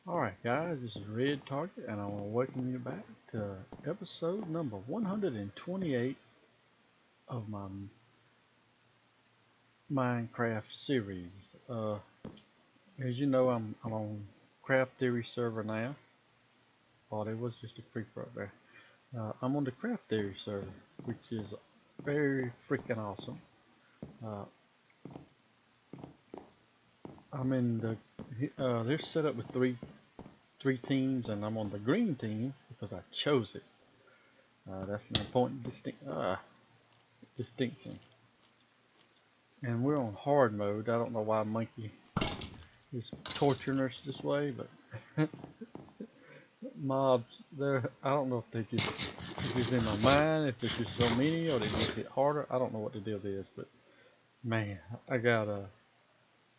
Alright guys, this is Redtarget and I want to welcome you back to episode number 128 of my Minecraft series. As you know, I'm on CraftTheory server now. Oh, there was just a creeper up there. I'm on the CraftTheory server, which is very freaking awesome. I'm in they're set up with three teams, and I'm on the green team because I chose it. That's an important distinction. And we're on hard mode. I don't know why Monkey is torturing us this way, but mobs, I don't know if they just, if it's in my mind, if there's just so many, or they make it harder. I don't know what the deal is, but man, I got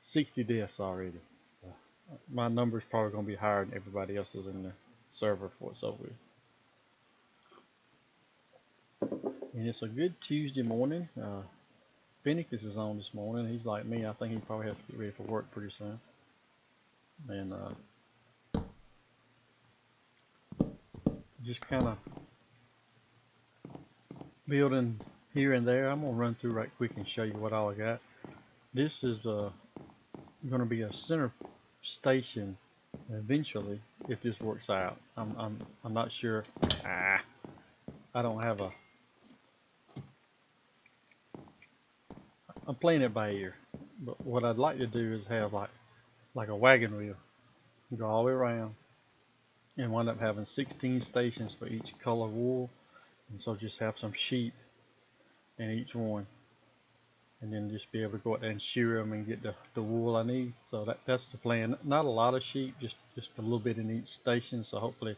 60 deaths already. My number's probably going to be higher than everybody else's in the server before it's over with. And it's a good Tuesday morning. Phoenix is on this morning. He's like me. I think he probably has to get ready for work pretty soon. And just kind of building here and there. I'm gonna run through right quick and show you what all I got. This is gonna be a center station eventually if this works out. I'm not sure. I don't have a. I'm playing it by ear, but what I'd like to do is have like a wagon wheel, go all the way around, and wind up having 16 stations for each color wool, and so just have some sheep in each one, and then just be able to go out there and shear them and get the wool I need. So that's the plan. Not a lot of sheep, just a little bit in each station. So hopefully,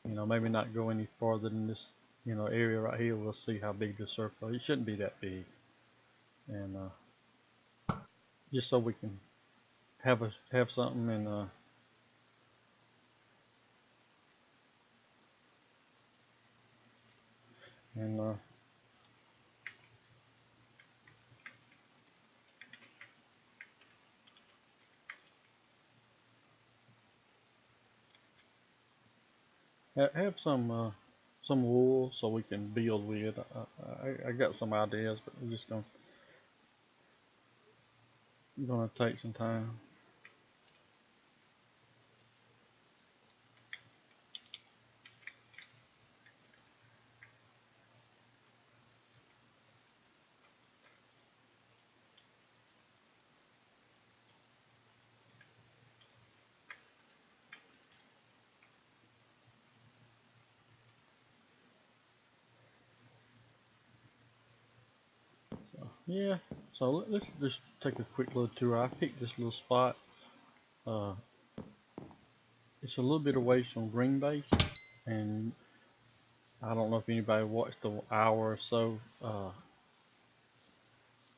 maybe not go any farther than this, area right here. We'll see how big the circle. It shouldn't be that big, and just so we can have something and have some wool so we can build with. I got some ideas, but we're just gonna take some time. Yeah, so let's just take a quick little tour. I picked this little spot. Uh, it's a little bit away from Green Base, and I don't know if anybody watched the hour or so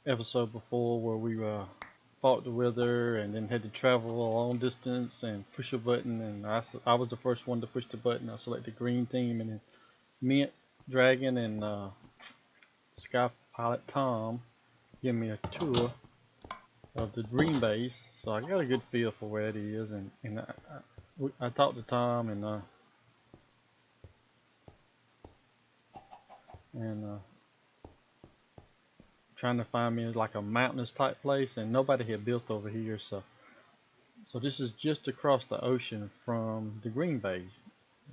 episode before where we fought the weather and then had to travel a long distance and push a button, and I was the first one to push the button. I selected green team, and then Mint, Dragon, and Sky Pilot Tom give me a tour of the green base, so I got a good feel for where it is, and I talked to Tom and trying to find me like a mountainous type place, and nobody had built over here, so this is just across the ocean from the green base,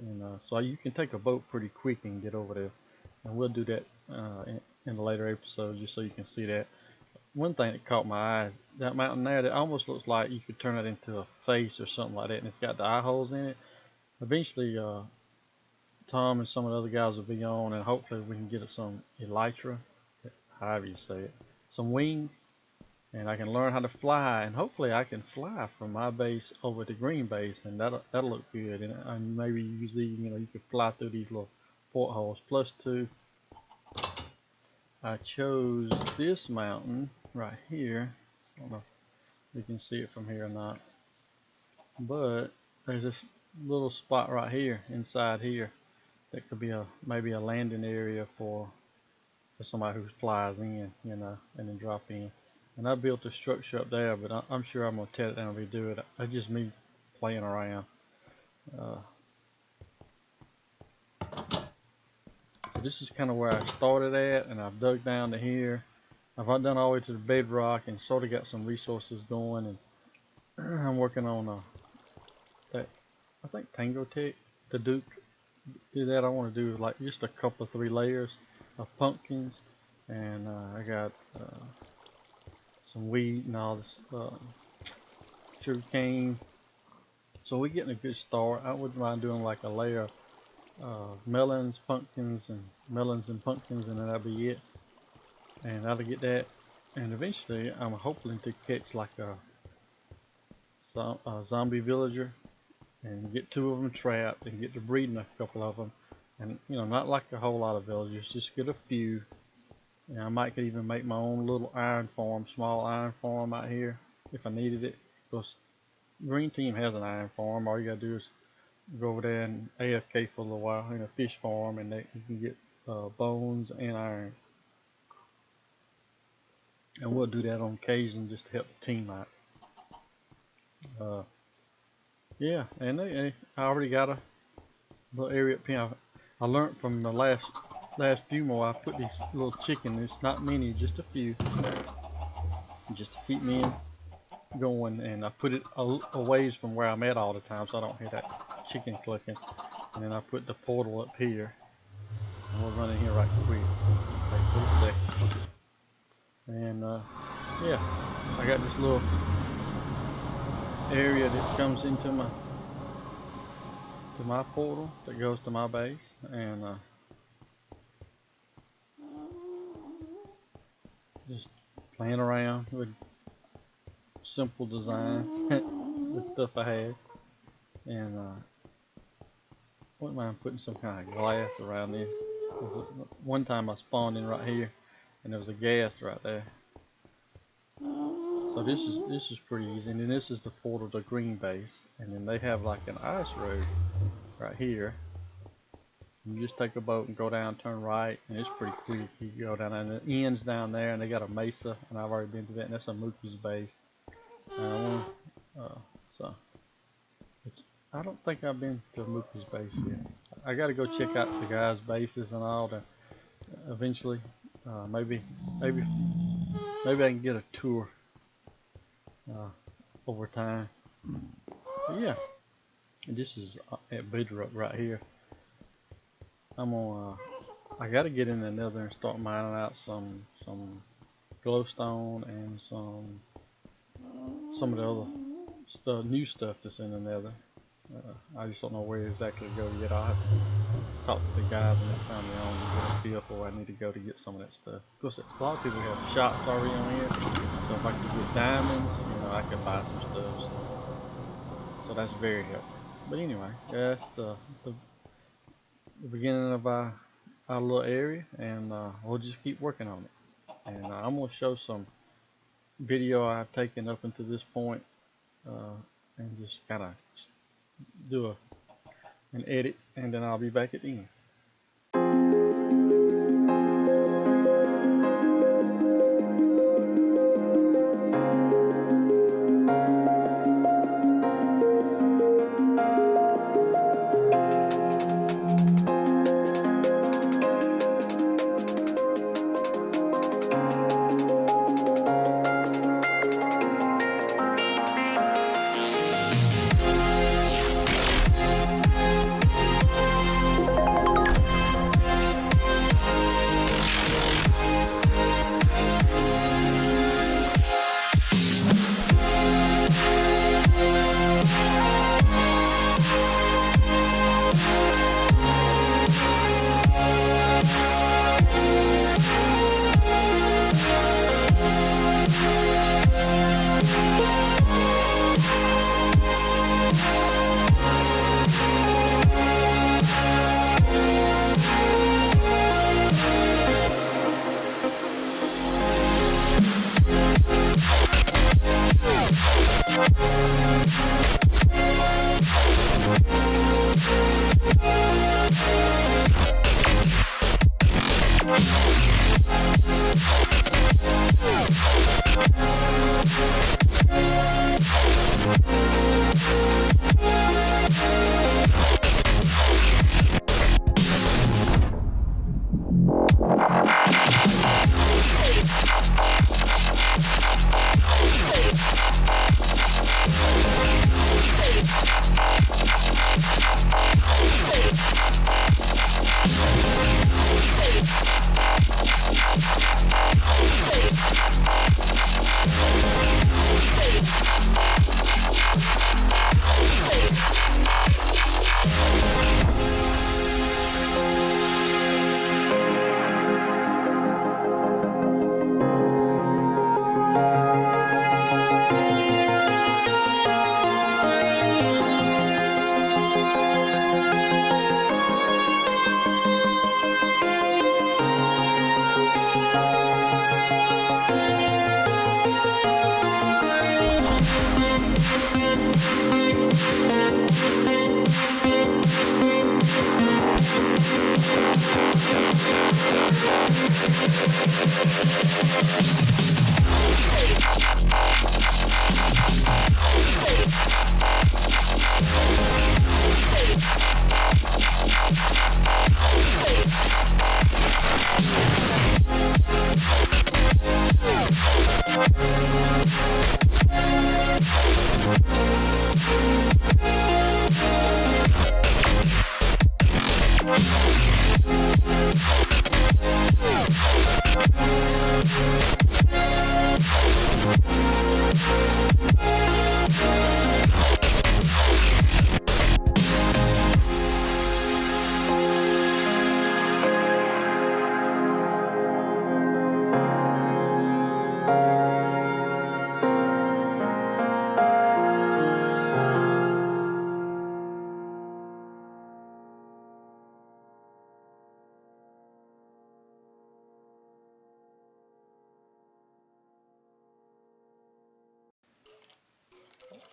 and so you can take a boat pretty quick and get over there, and we'll do that in the later episodes just so you can see that. One thing that caught my eye, that mountain there, that almost looks like you could turn it into a face or something like that, and it's got the eye holes in it. Eventually, Tom and some of the other guys will be on, and hopefully we can get some elytra, however you say it, some wings, and I can learn how to fly, and hopefully I can fly from my base over to green base, and that'll look good. And maybe usually, you could fly through these little portholes. Plus two, I chose this mountain right here. I don't know if you can see it from here or not, but there's this little spot right here inside here that could be maybe a landing area for somebody who flies in, and then drop in. And I built a structure up there, but I'm sure I'm gonna tear it down and redo it. That's just me playing around. So this is kind of where I started at, and I've dug down to here. I've done all the way to the bedrock and sort of got some resources going, and I'm working on that, I think Tango Tech, the Duke. Do that. I want to do like just a couple of 3 layers of pumpkins, and I got some wheat and all this sugar cane. So we're getting a good start. I wouldn't mind doing like a layer of melons, pumpkins, and pumpkins, and then that'll be it. And that'll get that. And eventually, I'm hoping to catch like a zombie villager and get 2 of them trapped and get to breeding a couple of them. And you know, not like a whole lot of villagers, just get a few. And I might could even make my own little iron farm, small iron farm out here if I needed it. Because Green Team has an iron farm. All you gotta do is go over there and AFK for a little while in a fish farm, and you can get bones and iron. And we'll do that on occasion just to help the team out. Yeah, and I already got a little area up here. I learned from the last few more. I put these little chickens. It's not many, just a few, just to keep me going. And I put it a ways from where I'm at all the time, so I don't hear that chicken clucking. And then I put the portal up here. And we'll run in here right quick. Take a second. And yeah, I got this little area that comes into my portal that goes to my base, and just playing around with simple design with stuff I had, and wouldn't mind putting some kind of glass around this. One time I spawned in right here, and there was a gas right there. So this is pretty easy, and then this is the portal to Green Base, and then they have like an ice road right here. You just take a boat and go down, turn right, and it's pretty quick. You go down, and it ends down there, and they got a mesa, and I've already been to that, and that's a Mookie's base. So I don't think I've been to Mookie's base yet. I got to go check out the guys' bases and all that eventually. Maybe I can get a tour over time. But yeah, and this is at Bedrock right here. I gotta get in the nether and start mining out some glowstone and some of the other new stuff that's in the nether. I just don't know where exactly to go yet. I'll have to talk to the guys the next time they're on and get a feel for where I need to go to get some of that stuff. Of course, a lot of people have shops already on here, so if I could get diamonds, you know, I could buy some stuff. So that's very helpful. But anyway, that's the beginning of our little area, and we'll just keep working on it. And I'm going to show some video I've taken up until this point, and just kind of do an edit, and then I'll be back at the end.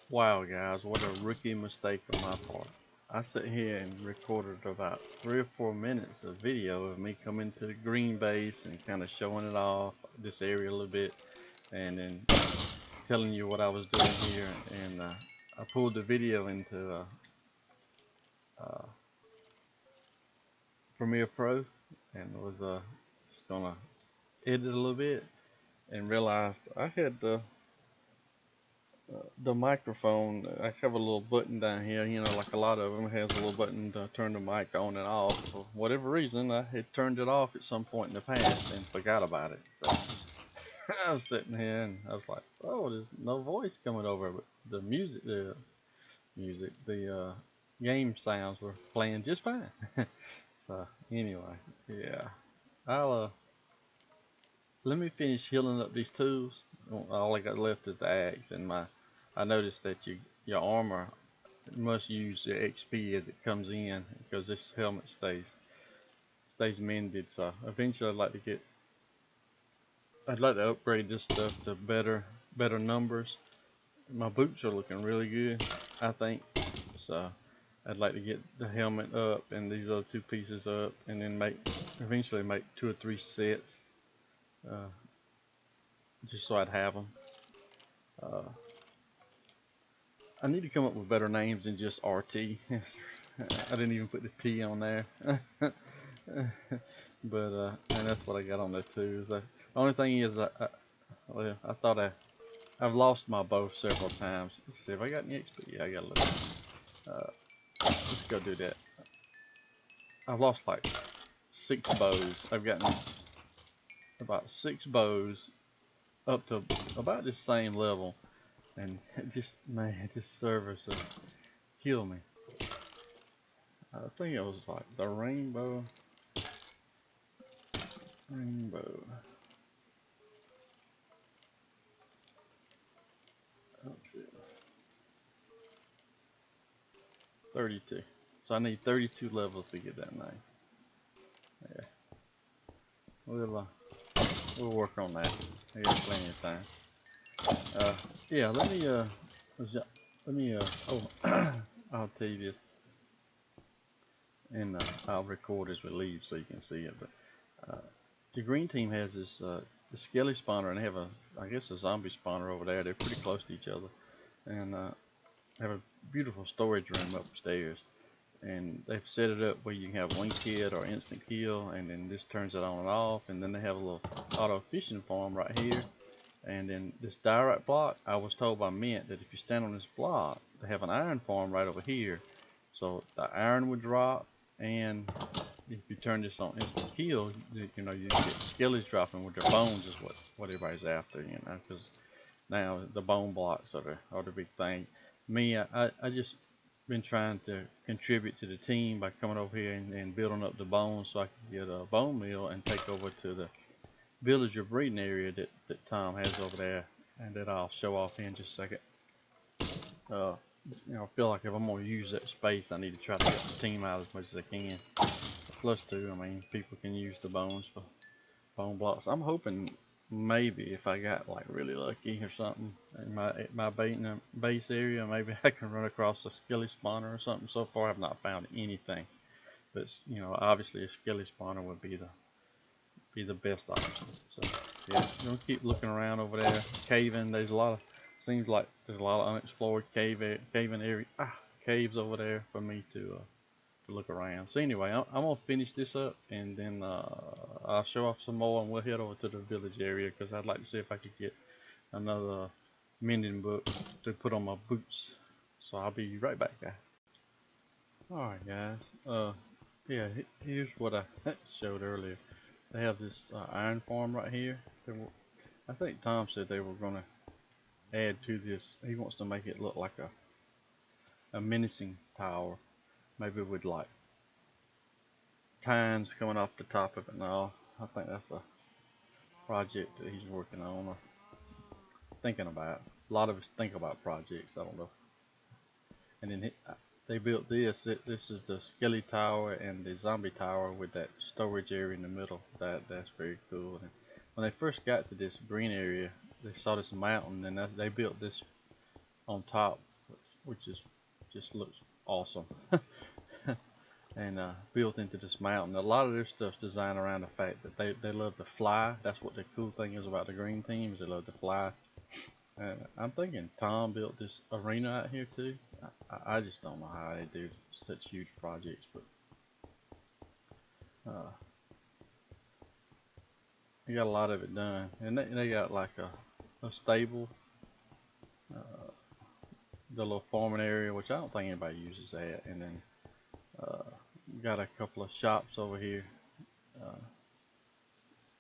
Wow, guys, what a rookie mistake on my part. I sit here and recorded about 3 or 4 minutes of video of me coming to the green base and kind of showing it off, this area a little bit, and then telling you what I was doing here. And I pulled the video into uh, Premiere Pro and was just gonna edit a little bit and realized I had the microphone. I have a little button down here, you know, like a lot of them has a little button to turn the mic on and off. For whatever reason, I had turned it off at some point in the past and forgot about it. So I was sitting here and I was like, oh, there's no voice coming over, but the game sounds were playing just fine. So anyway, yeah, I'll let me finish healing up these tools. All I got left is the axe and my. I noticed that your armor must use the XP as it comes in because this helmet stays mended. So eventually I'd like to upgrade this stuff to better numbers. My boots are looking really good, I think. So I'd like to get the helmet up and these other two pieces up, and then eventually make 2 or 3 sets, uh, just so I'd have them. Uh, I need to come up with better names than just RT. I didn't even put the T on there. But and that's what I got on there too. The only thing is, well, I thought I've lost my bow several times. Let's see if I got any XP. Yeah, I got a little. Let's go do that. I've lost like 6 bows. I've gotten about 6 bows up to about the same level, and it just, man, this service will kill me. I think it was like the rainbow. Oh, shit. 32. So I need 32 levels to get that name. Yeah. We'll work on that. I got plenty of time. Yeah, let me I'll tell you this, and I'll record as we leave so you can see it. But the green team has this the skelly spawner, and they have I guess a zombie spawner over there. They're pretty close to each other, and have a beautiful storage room upstairs. And they've set it up where you can have link hit or instant kill, and then this turns it on and off. And then they have a little auto fishing farm right here. And then this diorite block, I was told by Mint that if you stand on this block, they have an iron farm right over here. So the iron would drop, and if you turn this on instant kill, you know, you get skellies dropping with their bones is what everybody's after, you know, because now the bone blocks are the big thing. Me, I just been trying to contribute to the team by coming over here and building up the bones so I can get a bone meal and take over to the villager breeding area that Tom has over there, and that I'll show off in just a second. You know, I feel like if I'm going to use that space, I need to try to get the team out as much as I can. Plus, too, I mean, people can use the bones for bone blocks. I'm hoping maybe if I got like really lucky or something in my base area, maybe I can run across a skelly spawner or something. So far, I've not found anything. But you know, obviously, a skelly spawner would be the best option. So yeah, gonna keep looking around over there. Caving, seems like there's a lot of unexplored caving area, caves over there for me to look around. So anyway, I'm gonna finish this up, and then I'll show off some more, and we'll head over to the village area because I'd like to see if I could get another mending book to put on my boots. So I'll be right back, guys. All right, guys. Yeah, here's what I showed earlier. They have this iron farm right here. I think Tom said they were gonna add to this. He wants to make it look like a menacing tower, maybe with like tines coming off the top of it and all. I think that's a project that he's working on or thinking about. A lot of us think about projects. I don't know. And then they built this. This is the skelly tower and the zombie tower with that storage area in the middle. That's very cool. And when they first got to this green area, they saw this mountain, and they built this on top which is just looks awesome. And built into this mountain. A lot of their stuff's designed around the fact that they love to fly. That's what the cool thing is about the green team, is they love to fly. I'm thinking Tom built this arena out here too. I just don't know how they do such huge projects, but they got a lot of it done. And they got like a stable, the little farming area, which I don't think anybody uses that. And then got a couple of shops over here.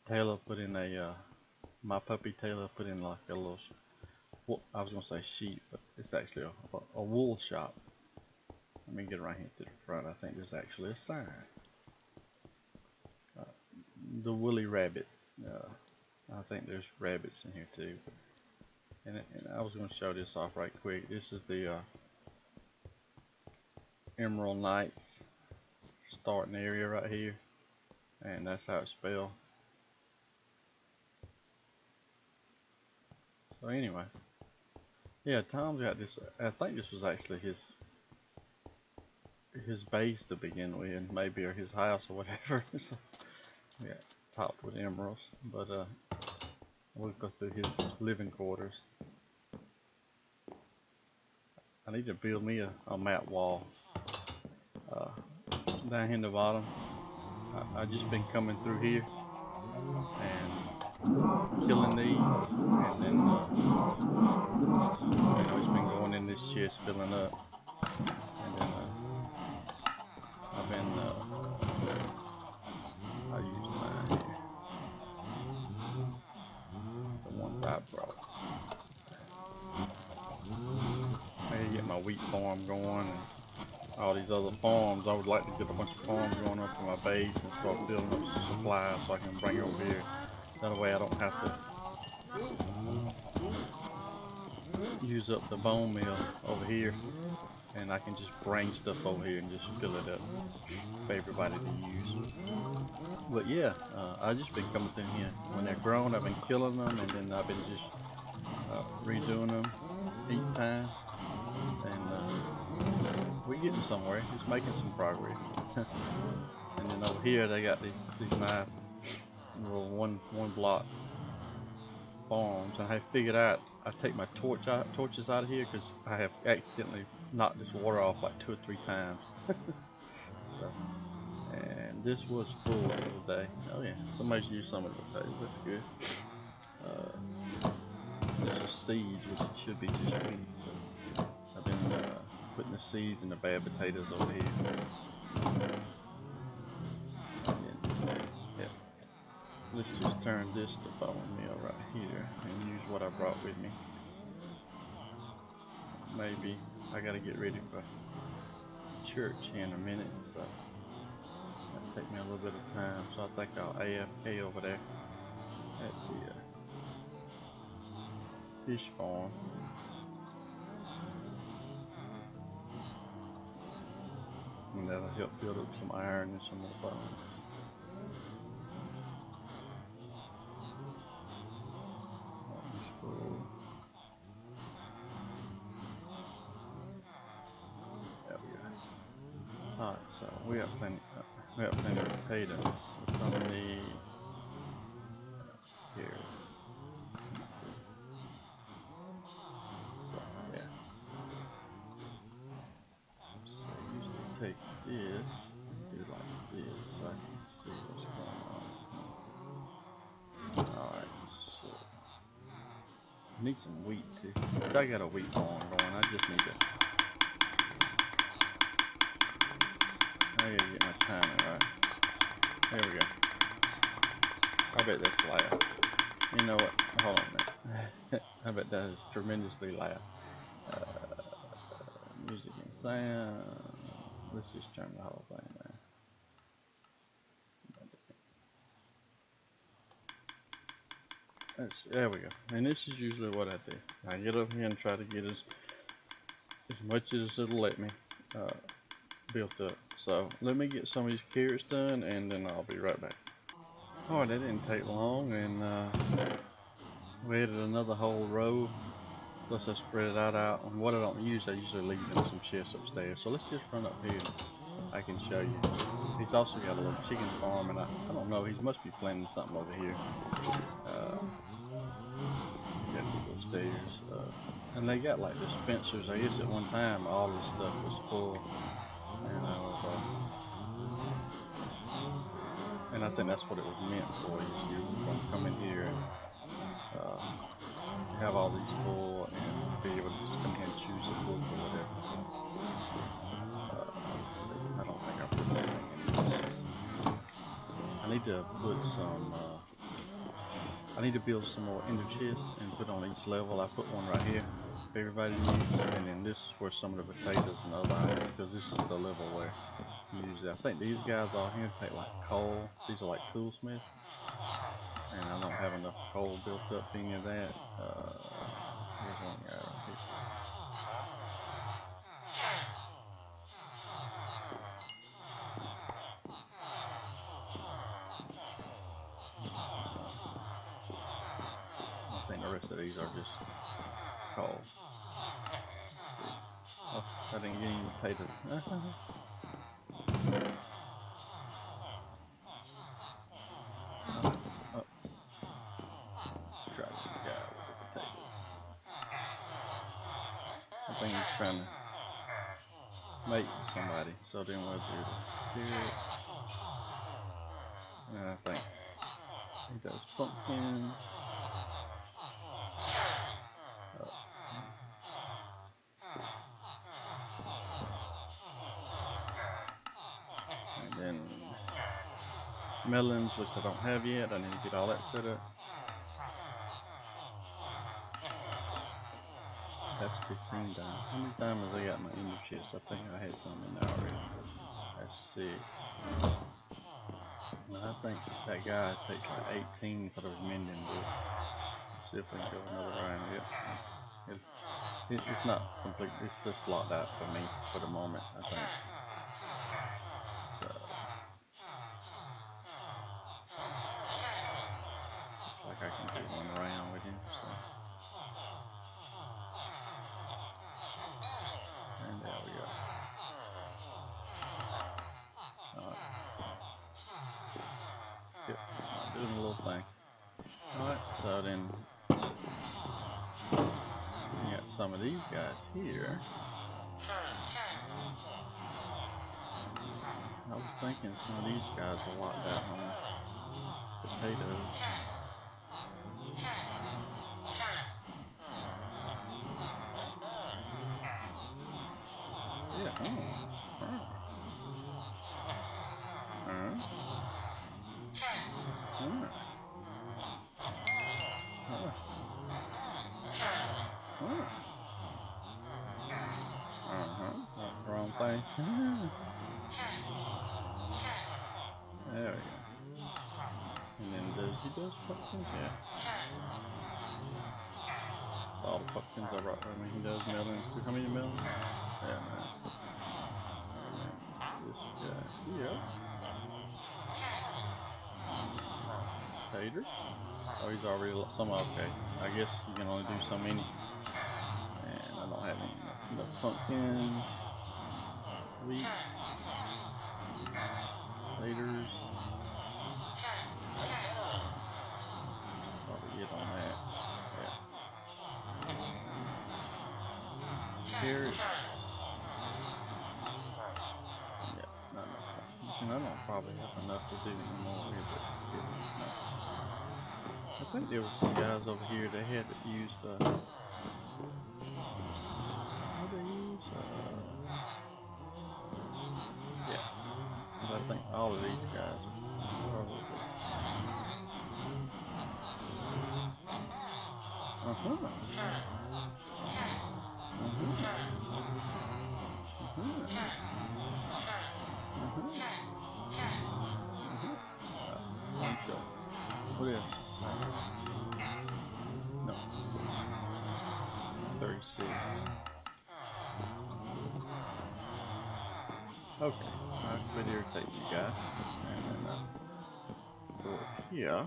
Taylor put in my puppy Taylor put in like a little, I was gonna say sheep, but it's actually a wool shop. Let me get right here to the front. I think there's actually a sign. The woolly rabbit. I think there's rabbits in here too. And I was gonna show this off right quick. This is the Emerald Knights starting area right here, and that's how it's spelled. So anyway, yeah, Tom's got this. I think this was actually his base to begin with, maybe, or his house or whatever. So, yeah, topped with emeralds. But we'll go through his living quarters. I need to build me a mat wall down here in the bottom. I just been coming through here and killing these, and then it's been going in this chest filling up, and then I've been I use mine here, the ones I brought. I need to get my wheat farm going and all these other farms. I would like to get a bunch of farms going up in my base and start building up some supplies so I can bring over here. That way I don't have to use up the bone meal over here, and I can just bring stuff over here and just fill it up for everybody to use. But yeah, I've just been coming through here. When they're grown, I've been killing them, and then I've been just redoing them each time, and we're getting somewhere. Just making some progress. And then over here they got these nice little one block farms, and I figured out I take my torches out of here because I have accidentally knocked this water off like 2 or 3 times. So, and this was full the other day. Oh yeah, somebody's used some of it today. That's good. This is seeds, which it should be just weeds. So I've been putting the seeds in the bad potatoes over here. Yeah. Let's just turn this to bone meal right here and use what I brought with me. Maybe I gotta get ready for church here in a minute, so that'll take me a little bit of time. So I think I'll AFK over there at the fish farm. And that'll help build up some iron and some more bones. There we go. Alright, so we have plenty of potatoes. Some of the here. So, yeah. So I usually take this and do like this so I can see what's going on. Alright, so I need some wheat too. I got a wheat farm going. I just need to. I gotta get my timing right. There we go. I bet that's loud. You know what? Hold on a minute. I bet that is tremendously loud. Music and sound. Let's just turn the whole thing down. There we go. And this is usually what I do. I get up here and try to get as much as it'll let me built up. So let me get some of these carrots done, and then I'll be right back. Alright, that didn't take long, and we added another whole row Plus I spread that out, and what I don't use, I usually leave in some chests upstairs. So let's just run up here. I can show you. He's also got a little chicken farm, and I don't know, he must be planting something over here. Got these little stairs, and they got like dispensers. I guess at one time all this stuff was full, and I think that's what it was meant for. You were going to come in here and have all these full and be able to just come here and choose a book or whatever. I don't think I put anything in. I need to put some. I need to build some more ender chests and put on each level. I put one right here for everybody to use, and then this is where some of the potatoes and other items, because this is the level where you use it. I think these guys all here take like coal. These are like toolsmiths, and I don't have enough coal built up for any of that. Here's one guy right here. I think the rest of these are just coal. Oh, I didn't get any potatoes. Try this guy with the potatoes. I think he's trying to mate with somebody, so then we'll do the spirit. And I think he does pumpkin. And then melons, which I don't have yet. I need to get all that set up. That's 15 times. How many times have I got my ender chests? I think I had some in there already. That's 6. And I think that guy takes like 18 for those mending books. Let's see if we can go another round. Yep. It's not complete. It's just locked out for me for the moment, I think. So, looks like I can do one round with him. So. And there we go. Alright. Yep, doing a little thing. Alright, so then you got some of these guys here. I was thinking some of these guys are locked out on potatoes. Yeah, wrong thing. There we go. And then he does pumpkins? Yeah. All the pumpkins are right. I mean, he does melons. How many melons? Yeah, man. And this guy here. Tater. Oh, he's already some. Okay. I guess you can only do so many. And I don't have any enough pumpkins. Wheat. Taters. Probably get on that. Yeah. Carrots. Yeah, not enough. And I don't probably have enough to do anymore here, but no. I think there were some guys over here that had to use the. What did they use? Yeah. But I think all of these guys are probably. What is? No. 36. Okay. I could irritate you guys. And then go here.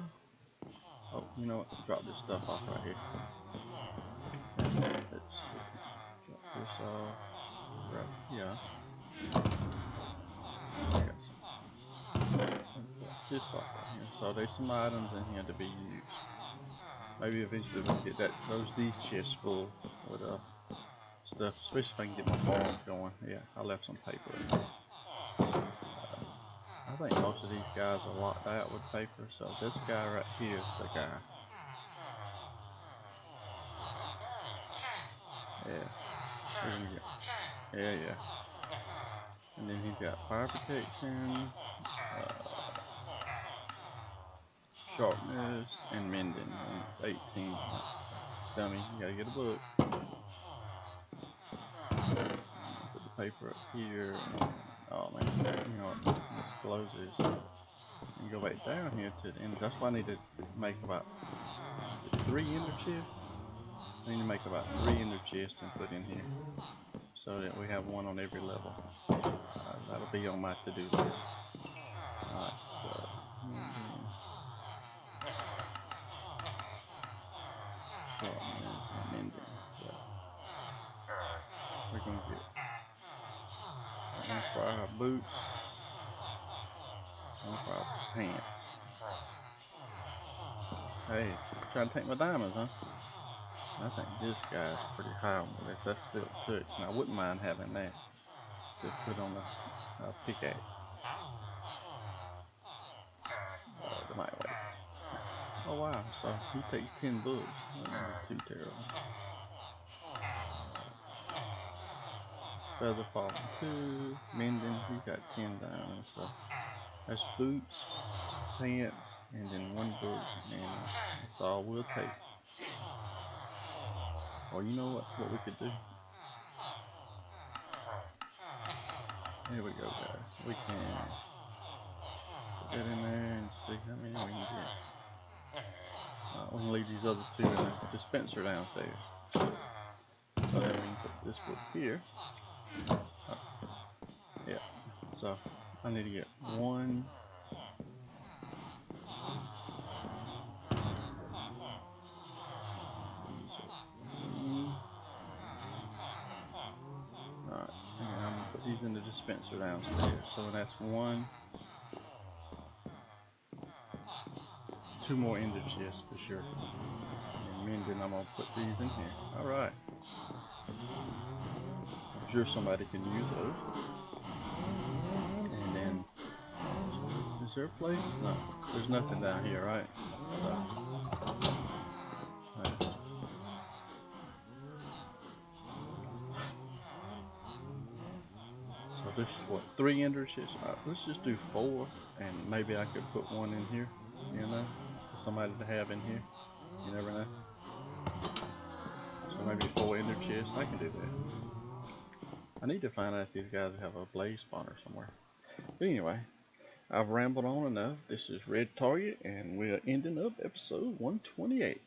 Oh, you know what? Drop this stuff off right here. And Let's see. Drop this off right here. This off right here. So there's some items in here to be used. Maybe eventually we can get these chests full with stuff, especially if I can get my farm going. Yeah, I left some paper in here. I think most of these guys are locked out with paper, so this guy right here is the guy. Yeah. And then he's got fire protection, sharpness, and mending. And it's 18. Dummy, you gotta get a book. Put the paper up here. And, oh man, you know what? Close this. And go back down here to the end. That's why I need to make about 3 ender chests. I need to make about 3 ender chests and put in here, so that we have one on every level. That'll be on my to-do list. Alright, so mending. So we're gonna get one for our boots, one for our pants. Hey, trying to take my diamonds, huh? I think this guy's pretty high on the list. That's silk touch, and I wouldn't mind having that to put on the pickaxe. The might wait. Oh wow, so he takes 10 books. That's not too terrible. Feather falling 2, mending, he's got 10 down, so that's boots, pants, and then 1 book, and that's all we'll take. Or you know what we could do? Here we go, guys. We can put that in there and see how many we can get. We can leave these other 2 in the dispenser downstairs. So then we can put this book here. Yeah, so I need to get 1. Alright, and I'm gonna put these in the dispenser downstairs. So that's 1. 2 more ender chests for sure. And mending, I'm gonna put these in here. Alright. I'm sure somebody can use those. And then, is there a place? No, there's nothing down here, right? So there's what, 3 ender chests? Let's just do 4, and maybe I could put 1 in here, you know, for somebody to have in here. You never know. So maybe 4 ender chests. I can do that. I need to find out if these guys have a blaze spawner somewhere. But anyway, I've rambled on enough. This is Redtarget, and we're ending up episode 128.